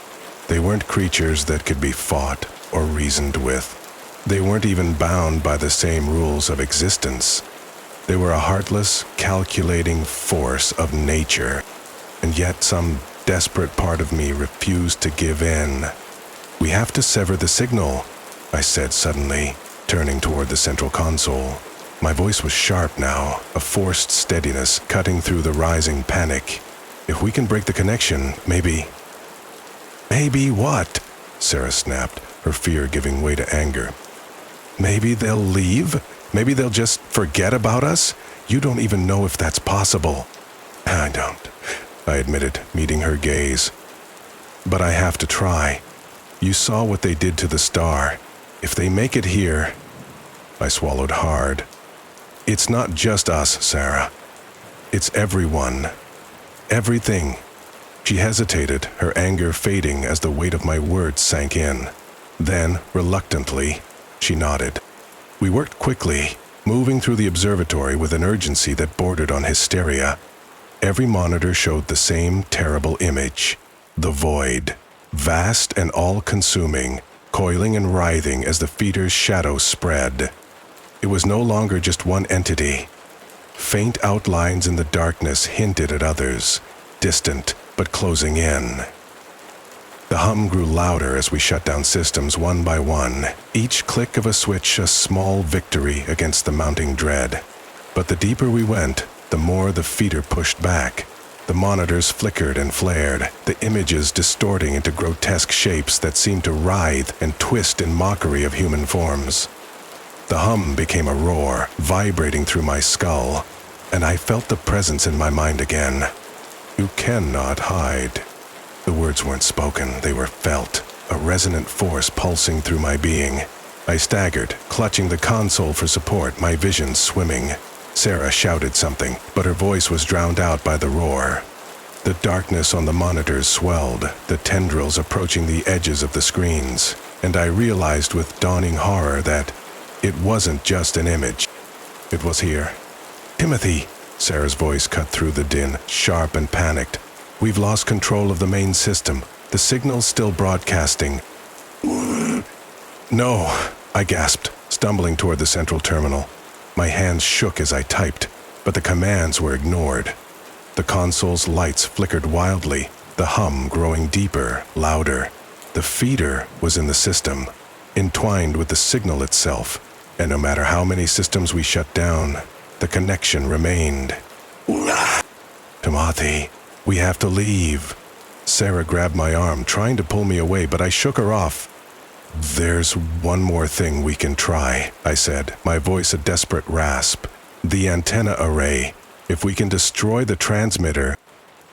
Speaker 1: They weren't creatures that could be fought or reasoned with. They weren't even bound by the same rules of existence. They were a heartless, calculating force of nature, and yet some desperate part of me refused to give in. "We have to sever the signal," I said suddenly, turning toward the central console. My voice was sharp now, a forced steadiness cutting through the rising panic. "If we can break the connection, maybe—" "Maybe what?" Sarah snapped, her fear giving way to anger. "Maybe they'll leave? Maybe they'll just forget about us? You don't even know if that's possible." "I don't," I admitted, meeting her gaze. "But I have to try. You saw what they did to the star. If they make it here—" I swallowed hard. "It's not just us, Sarah. It's everyone. Everything." She hesitated, her anger fading as the weight of my words sank in. Then, reluctantly, she nodded. We worked quickly, moving through the observatory with an urgency that bordered on hysteria. Every monitor showed the same terrible image. The void, vast and all-consuming, coiling and writhing as the feeder's shadow spread. It was no longer just one entity. Faint outlines in the darkness hinted at others, distant but closing in. The hum grew louder as we shut down systems one by one, each click of a switch a small victory against the mounting dread. But the deeper we went, the more the feeder pushed back. The monitors flickered and flared, the images distorting into grotesque shapes that seemed to writhe and twist in mockery of human forms. The hum became a roar, vibrating through my skull, and I felt the presence in my mind again. "You cannot hide." The words weren't spoken, they were felt, a resonant force pulsing through my being. I staggered, clutching the console for support, my vision swimming. Sarah shouted something, but her voice was drowned out by the roar. The darkness on the monitors swelled, the tendrils approaching the edges of the screens, and I realized with dawning horror that it wasn't just an image. It was here. "Timothy," Sarah's voice cut through the din, sharp and panicked. "We've lost control of the main system. The signal's still broadcasting. No, I gasped, stumbling toward the central terminal. My hands shook as I typed, but the commands were ignored. The console's lights flickered wildly, the hum growing deeper, louder. The feeder was in the system, entwined with the signal itself, and no matter how many systems we shut down, the connection remained. Timothy, we have to leave. Sarah grabbed my arm, trying to pull me away, but I shook her off. There's one more thing we can try, I said, my voice a desperate rasp. The antenna array. If we can destroy the transmitter...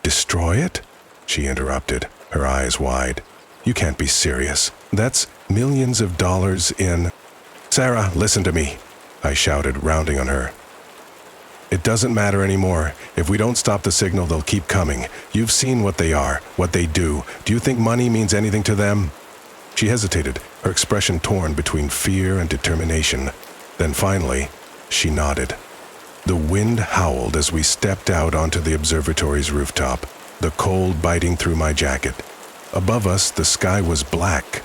Speaker 1: Destroy it? She interrupted, her eyes wide. You can't be serious. That's millions of dollars in... Sarah, listen to me, I shouted, rounding on her. It doesn't matter anymore. If we don't stop the signal, they'll keep coming. You've seen what they are, what they do. Do you think money means anything to them? She hesitated, her expression torn between fear and determination. Then finally, she nodded. The wind howled as we stepped out onto the observatory's rooftop, the cold biting through my jacket. Above us, the sky was black.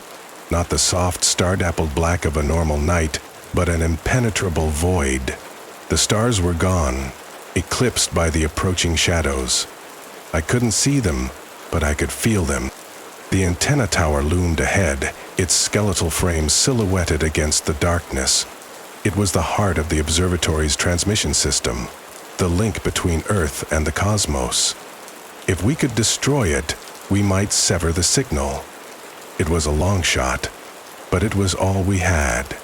Speaker 1: Not the soft, star-dappled black of a normal night, but an impenetrable void. The stars were gone, eclipsed by the approaching shadows. I couldn't see them, but I could feel them. The antenna tower loomed ahead, its skeletal frame silhouetted against the darkness. It was the heart of the observatory's transmission system, the link between Earth and the cosmos. If we could destroy it, we might sever the signal. It was a long shot, but it was all we had.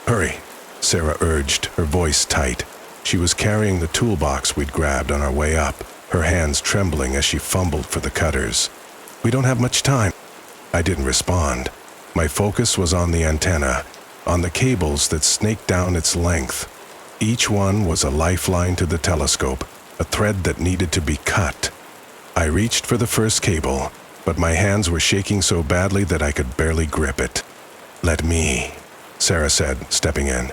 Speaker 1: Hurry, Sarah urged, her voice tight. She was carrying the toolbox we'd grabbed on our way up, her hands trembling as she fumbled for the cutters. We don't have much time. I didn't respond. My focus was on the antenna, on the cables that snaked down its length. Each one was a lifeline to the telescope, a thread that needed to be cut. I reached for the first cable, but my hands were shaking so badly that I could barely grip it. Let me, Sarah said, stepping in.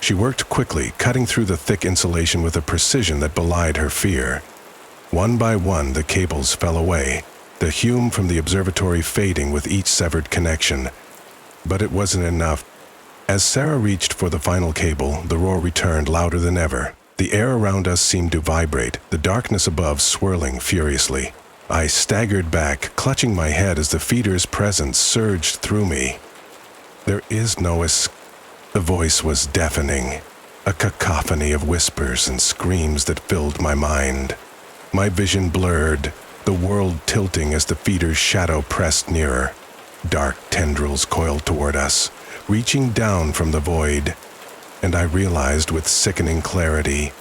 Speaker 1: She worked quickly, cutting through the thick insulation with a precision that belied her fear. One by one, the cables fell away, the hume from the observatory fading with each severed connection. But it wasn't enough. As Sarah reached for the final cable, the roar returned louder than ever. The air around us seemed to vibrate, the darkness above swirling furiously. I staggered back, clutching my head as the feeder's presence surged through me. There is no escape. The voice was deafening, a cacophony of whispers and screams that filled my mind. My vision blurred, the world tilting as the feeder's shadow pressed nearer. Dark tendrils coiled toward us, reaching down from the void, and I realized with sickening clarity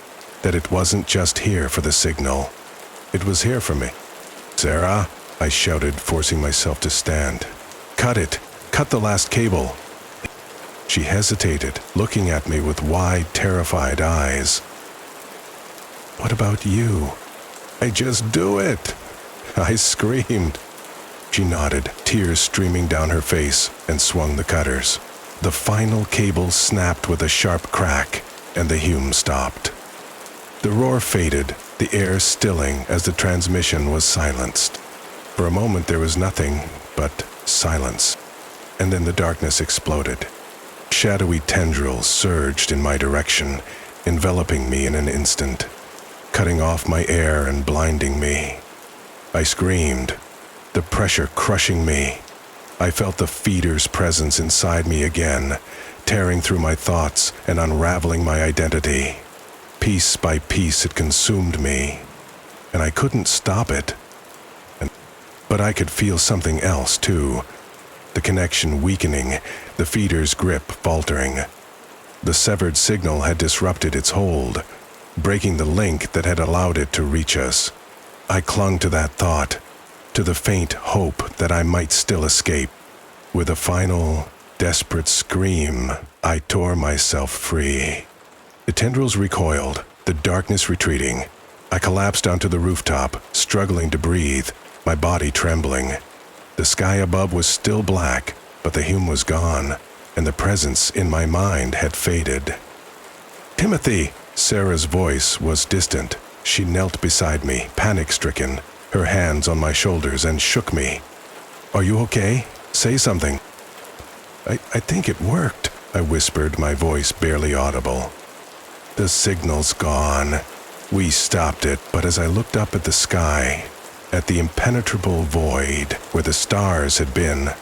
Speaker 1: that it wasn't just here for the signal. It was here for me. Sarah, I shouted, forcing myself to stand. Cut it! Cut the last cable! She hesitated, looking at me with wide, terrified eyes. What about you? I just do it! I screamed. She nodded, tears streaming down her face, and swung the cutters. The final cable snapped with a sharp crack, and the hume stopped. The roar faded, the air stilling as the transmission was silenced. For a moment there was nothing but silence, and then the darkness exploded. Shadowy tendrils surged in my direction, enveloping me in an instant, cutting off my air and blinding me. I screamed, the pressure crushing me. I felt the feeder's presence inside me again, tearing through my thoughts and unraveling my identity. Piece by piece it consumed me, and I couldn't stop it. But I could feel something else too. The connection weakening, the feeder's grip faltering. The severed signal had disrupted its hold, breaking the link that had allowed it to reach us. I clung to that thought, to the faint hope that I might still escape. With a final, desperate scream, I tore myself free. The tendrils recoiled, the darkness retreating. I collapsed onto the rooftop, struggling to breathe, my body trembling. The sky above was still black, but the hume was gone, and the presence in my mind had faded. Timothy! Sarah's voice was distant. She knelt beside me, panic-stricken, her hands on my shoulders, and shook me. Are you okay? Say something. I think it worked," I whispered, my voice barely audible. "The signal's gone. We stopped it, but as I looked up at the sky, at the impenetrable void where the stars had been,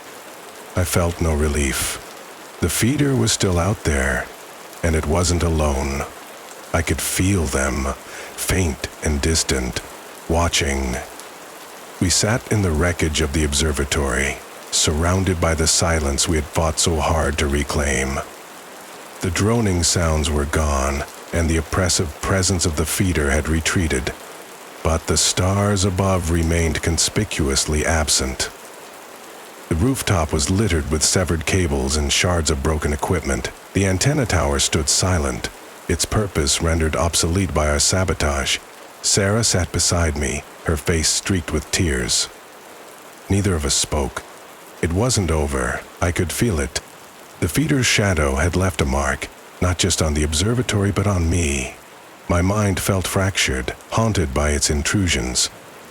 Speaker 1: I felt no relief. The feeder was still out there, and it wasn't alone. I could feel them, faint and distant, watching. We sat in the wreckage of the observatory, surrounded by the silence we had fought so hard to reclaim. The droning sounds were gone, and the oppressive presence of the feeder had retreated, but the stars above remained conspicuously absent. The rooftop was littered with severed cables and shards of broken equipment. The antenna tower stood silent, its purpose rendered obsolete by our sabotage. Sarah sat beside me, her face streaked with tears. Neither of us spoke. It wasn't over. I could feel it. The feeder's shadow had left a mark, not just on the observatory but on me. My mind felt fractured, haunted by its intrusions.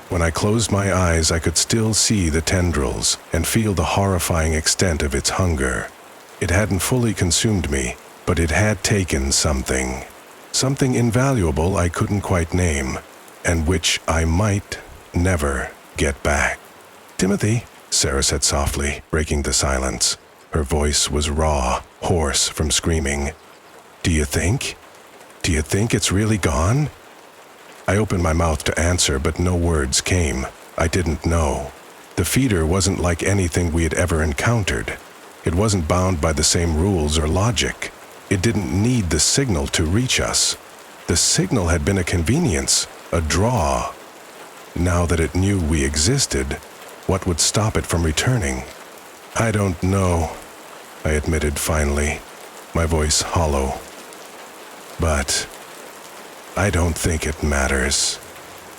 Speaker 1: When I closed my eyes, I could still see the tendrils and feel the horrifying extent of its hunger. It hadn't fully consumed me, but it had taken something. Something invaluable I couldn't quite name, and which I might never get back. "Timothy," Sarah said softly, breaking the silence. Her voice was raw, hoarse from screaming. Do you think it's really gone?" I opened my mouth to answer, but no words came. I didn't know. The feeder wasn't like anything we had ever encountered. It wasn't bound by the same rules or logic. It didn't need the signal to reach us. The signal had been a convenience, a draw. Now that it knew we existed, what would stop it from returning? "I don't know," I admitted finally, my voice hollow. "But I don't think it matters."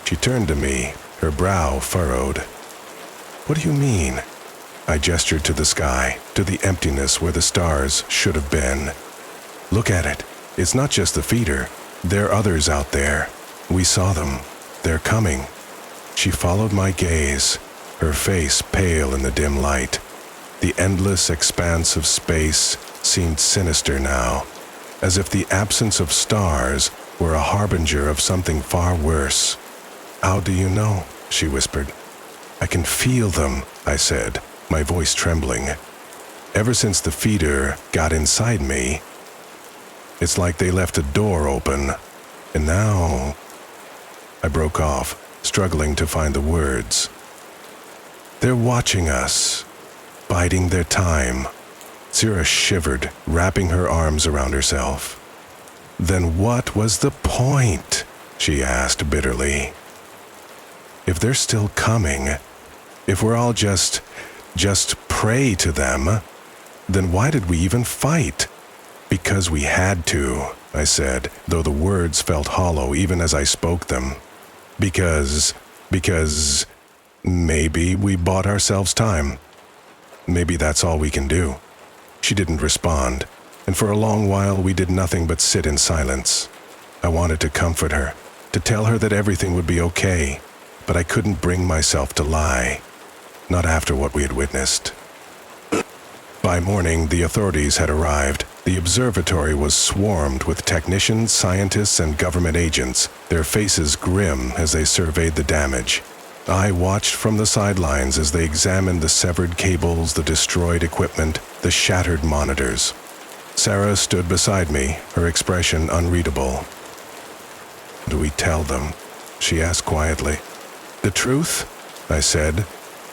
Speaker 1: She turned to me, her brow furrowed. "What do you mean?" I gestured to the sky, to the emptiness where the stars should have been. "Look at it. It's not just the feeder. There are others out there. We saw them. They're coming." She followed my gaze, her face pale in the dim light. The endless expanse of space seemed sinister now, as if the absence of stars were a harbinger of something far worse. "How do you know?" she whispered. "I can feel them," I said, my voice trembling. "Ever since the feeder got inside me, it's like they left a door open, and now..." I broke off, struggling to find the words. "They're watching us, biding their time." Sarah shivered, wrapping her arms around herself. "Then what was the point?" she asked bitterly. "If they're still coming, if we're all just prey to them, then why did we even fight?" "Because we had to," I said, though the words felt hollow even as I spoke them. Because maybe we bought ourselves time. Maybe that's all we can do." She didn't respond, and for a long while we did nothing but sit in silence. I wanted to comfort her, to tell her that everything would be okay, but I couldn't bring myself to lie. Not after what we had witnessed. By morning, the authorities had arrived. The observatory was swarmed with technicians, scientists, and government agents, their faces grim as they surveyed the damage. I watched from the sidelines as they examined the severed cables, the destroyed equipment, the shattered monitors. Sarah stood beside me, her expression unreadable. "Do we tell them?" she asked quietly. "The truth?" I said,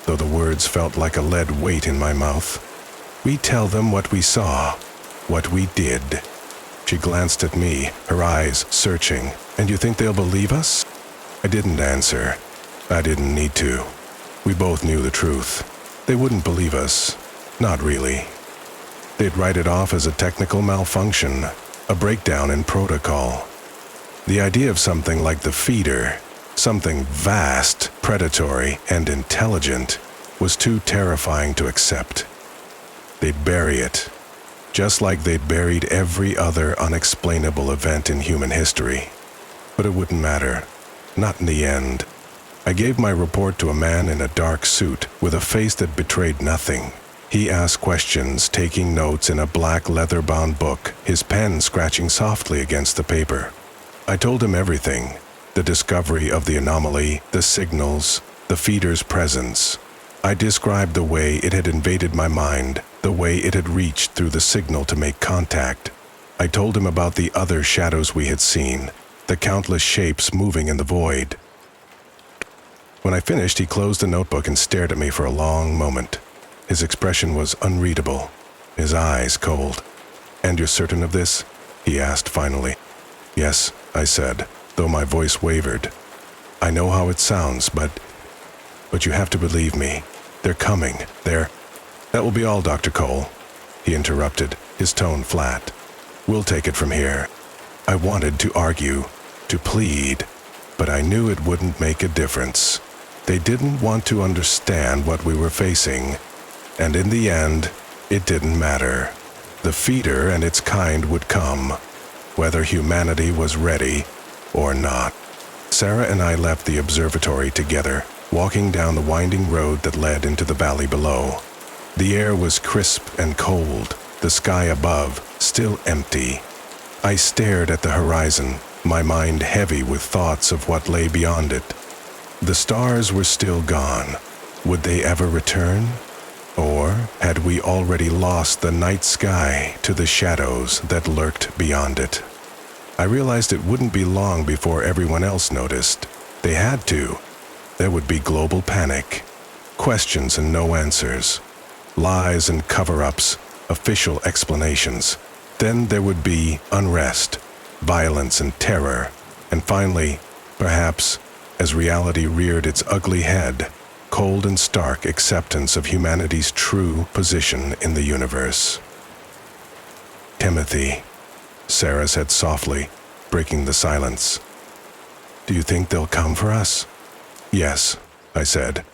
Speaker 1: though the words felt like a lead weight in my mouth. "We tell them what we saw, what we did." She glanced at me, her eyes searching. "And you think they'll believe us?" I didn't answer. I didn't need to. We both knew the truth. They wouldn't believe us. Not really. They'd write it off as a technical malfunction, a breakdown in protocol. The idea of something like the feeder, something vast, predatory, and intelligent, was too terrifying to accept. They'd bury it, just like they'd buried every other unexplainable event in human history. But it wouldn't matter. Not in the end. I gave my report to a man in a dark suit with a face that betrayed nothing. He asked questions, taking notes in a black leather-bound book, his pen scratching softly against the paper. I told him everything: the discovery of the anomaly, the signals, the feeder's presence. I described the way it had invaded my mind, the way it had reached through the signal to make contact. I told him about the other shadows we had seen, the countless shapes moving in the void. When I finished, he closed the notebook and stared at me for a long moment. His expression was unreadable, his eyes cold. "And you're certain of this?" he asked finally. "Yes," I said, though my voice wavered. "I know how it sounds, but you have to believe me. They're coming. That will be all, Dr. Cole," he interrupted, his tone flat. "We'll take it from here." I wanted to argue, to plead, but I knew it wouldn't make a difference. They didn't want to understand what we were facing, and in the end, it didn't matter. The feeder and its kind would come, whether humanity was ready or not. Sarah and I left the observatory together, walking down the winding road that led into the valley below. The air was crisp and cold, the sky above still empty. I stared at the horizon, my mind heavy with thoughts of what lay beyond it. The stars were still gone. Would they ever return? Or had we already lost the night sky to the shadows that lurked beyond it? I realized it wouldn't be long before everyone else noticed. They had to. There would be global panic, questions and no answers, lies and cover-ups, official explanations. Then there would be unrest, violence and terror, and finally, perhaps, as reality reared its ugly head, cold and stark acceptance of humanity's true position in the universe. "Timothy," Sarah said softly, breaking the silence. "Do you think they'll come for us?" "Yes," I said,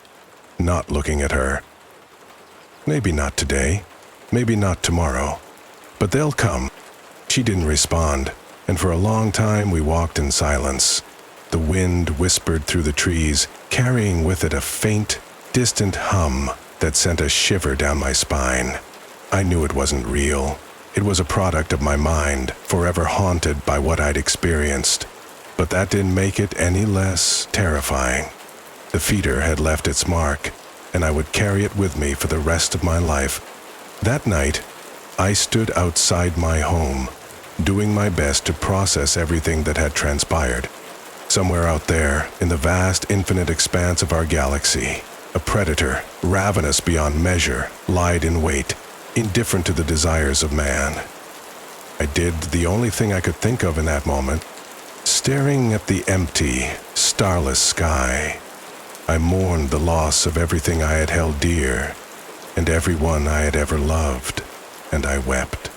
Speaker 1: not looking at her. "Maybe not today, maybe not tomorrow, but they'll come." She didn't respond, and for a long time we walked in silence. The wind whispered through the trees, carrying with it a faint, distant hum that sent a shiver down my spine. I knew it wasn't real. It was a product of my mind, forever haunted by what I'd experienced. But that didn't make it any less terrifying. The feeder had left its mark, and I would carry it with me for the rest of my life. That night, I stood outside my home, doing my best to process everything that had transpired. Somewhere out there, in the vast, infinite expanse of our galaxy, a predator, ravenous beyond measure, lied in wait, indifferent to the desires of man. I did the only thing I could think of in that moment, staring at the empty, starless sky. I mourned the loss of everything I had held dear, and everyone I had ever loved, and I wept.